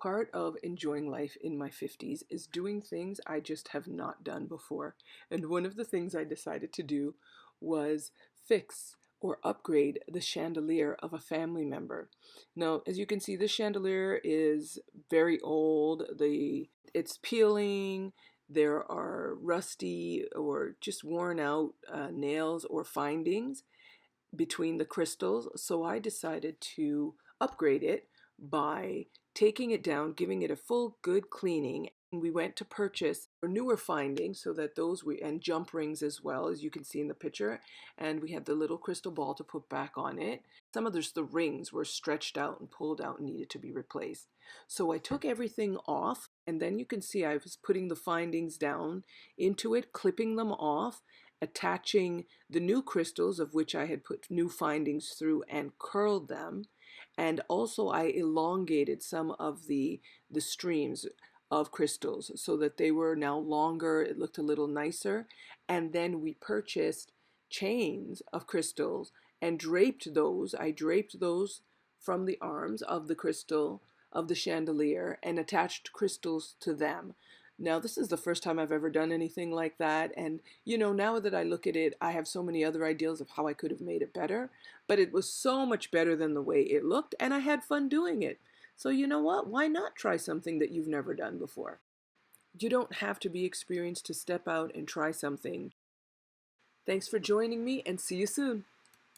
Part of enjoying life in my 50s is doing things I just have not done before. And one of the things I decided to do was fix or upgrade the chandelier of a family member. Now, as you can see, this chandelier is very old. It's peeling. There are rusty or just worn out nails or findings between the crystals. So I decided to upgrade it by taking it down, giving it a full good cleaning. And we went to purchase newer findings so that and jump rings as well, as you can see in the picture. And we had the little crystal ball to put back on it. Some of the rings were stretched out and pulled out and needed to be replaced. So I took everything off, and then you can see I was putting the findings down into it, clipping them off, attaching the new crystals, of which I had put new findings through, and curled them. And also I elongated some of the streams of crystals so that they were now longer. It looked a little nicer. And then we purchased chains of crystals and draped those. I draped those from the arms of the crystal of the chandelier and attached crystals to them. Now, this is the first time I've ever done anything like that. And, now that I look at it, I have so many other ideas of how I could have made it better. But it was so much better than the way it looked, and I had fun doing it. So, you know what? Why not try something that you've never done before? You don't have to be experienced to step out and try something. Thanks for joining me, and see you soon.